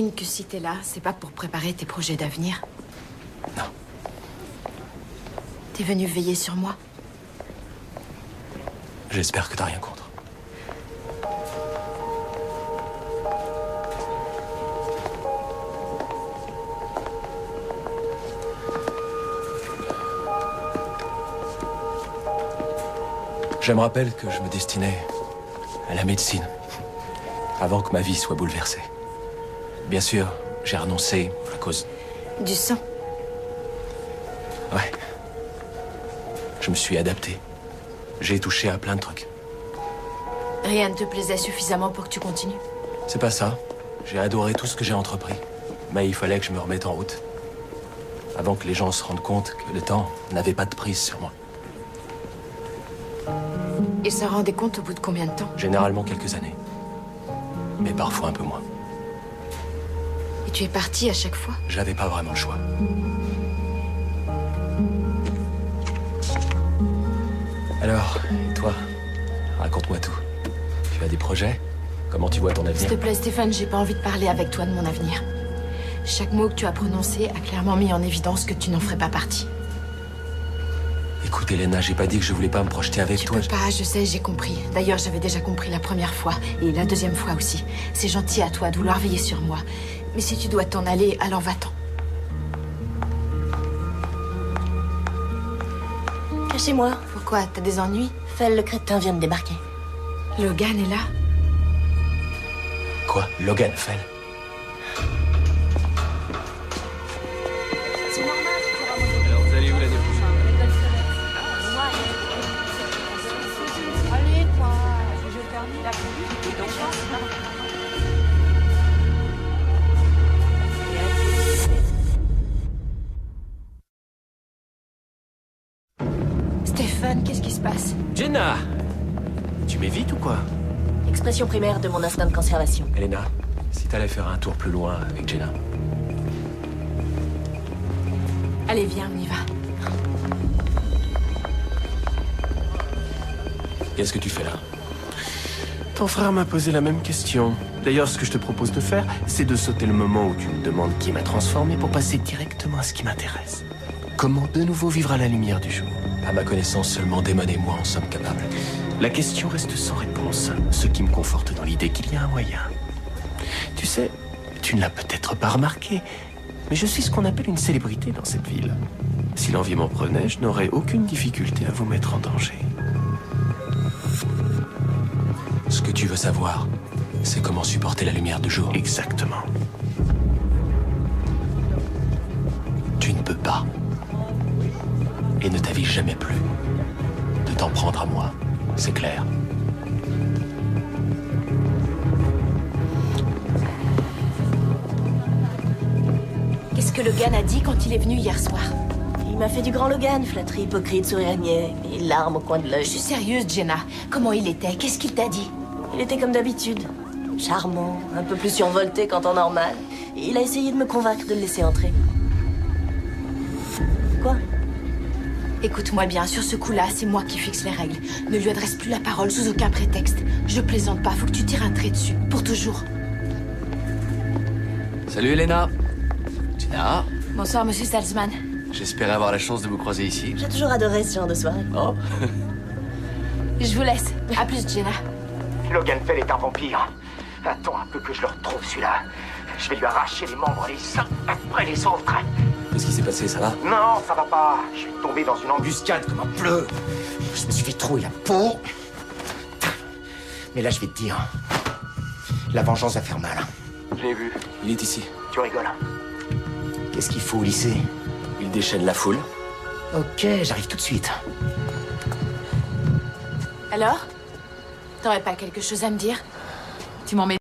Que si t'es là, c'est pas pour préparer tes projets d'avenir. Non. T'es venu veiller sur moi. J'espère que t'as rien contre. Je me rappelle que je me destinais à la médecine, avant que ma vie soit bouleversée. Bien sûr, j'ai renoncé à cause... Du sang. Ouais. Je me suis adapté. J'ai touché à plein de trucs. Rien ne te plaisait suffisamment pour que tu continues? C'est pas ça. J'ai adoré tout ce que j'ai entrepris. Mais il fallait que je me remette en route. Avant que les gens se rendent compte que le temps n'avait pas de prise sur moi. Ils s'en rendaient compte au bout de combien de temps? Généralement quelques années. Mais parfois un peu moins. Et tu es parti à chaque fois? J'avais pas vraiment le choix. Alors, et toi? Raconte-moi tout. Tu as des projets? Comment tu vois ton avenir? S'il te plaît, Stéphane, j'ai pas envie de parler avec toi de mon avenir. Chaque mot que tu as prononcé a clairement mis en évidence que tu n'en ferais pas partie. Écoute, Elena, j'ai pas dit que je voulais pas me projeter avec toi. Tu peux pas, je sais, j'ai compris. D'ailleurs, j'avais déjà compris la première fois, et la deuxième fois aussi. C'est gentil à toi de vouloir veiller sur moi. Mais si tu dois t'en aller, alors va-t'en. Cachez-moi. Pourquoi? T'as des ennuis? Fell le crétin vient de débarquer. Logan est là? Quoi? Logan Fell? C'est normal, Alors vous allez où l'année prochaine? Allez, toi, je termine la police. Stéphane, qu'est-ce qui se passe? Jenna! Tu m'évites ou quoi? Expression primaire de mon instinct de conservation. Elena, si t'allais faire un tour plus loin avec Jenna. Allez, viens, on y va. Qu'est-ce que tu fais là? Ton frère m'a posé la même question. D'ailleurs, ce que je te propose de faire, c'est de sauter le moment où tu me demandes qui m'a transformé pour passer directement à ce qui m'intéresse. Comment de nouveau vivre à la lumière du jour? À ma connaissance, seulement Damon et moi en sommes capables. La question reste sans réponse, ce qui me conforte dans l'idée qu'il y a un moyen. Tu sais, tu ne l'as peut-être pas remarqué, mais je suis ce qu'on appelle une célébrité dans cette ville. Si l'envie m'en prenait, je n'aurais aucune difficulté à vous mettre en danger. Ce que tu veux savoir, c'est comment supporter la lumière du jour. Exactement. Tu ne peux pas. Et ne t'avise jamais plus de t'en prendre à moi. C'est clair. Qu'est-ce que Logan a dit quand il est venu hier soir? Il m'a fait du grand Logan, flatterie, hypocrite, sourire niais, et larmes au coin de l'œil. Je suis sérieuse, Jenna. Comment il était? Qu'est-ce qu'il t'a dit? Il était comme d'habitude. Charmant, un peu plus survolté qu'en temps normal. Il a essayé de me convaincre de le laisser entrer. Quoi? Écoute-moi bien, sur ce coup-là, c'est moi qui fixe les règles. Ne lui adresse plus la parole sous aucun prétexte. Je plaisante pas, faut que tu tires un trait dessus, pour toujours. Salut Elena. Jenna. Bonsoir, monsieur Salzman. J'espérais avoir la chance de vous croiser ici. J'ai toujours adoré ce genre de soirée. Oh. Je vous laisse. À plus, Jenna. Logan Fell est un vampire. Attends un peu que je le retrouve, celui-là. Je vais lui arracher les membres, les seins, après les autres. Qu'est-ce qui s'est passé, ça va? Non, ça va pas. Je suis tombé dans une embuscade comme un pleu. Je me suis fait trouer la peau. Mais là, je vais te dire, la vengeance va faire mal. Je l'ai vu. Il est ici. Tu rigoles. Qu'est-ce qu'il faut au lycée? Il déchaîne la foule. Ok, j'arrive tout de suite. Alors? T'aurais pas quelque chose à me dire? Tu m'en mets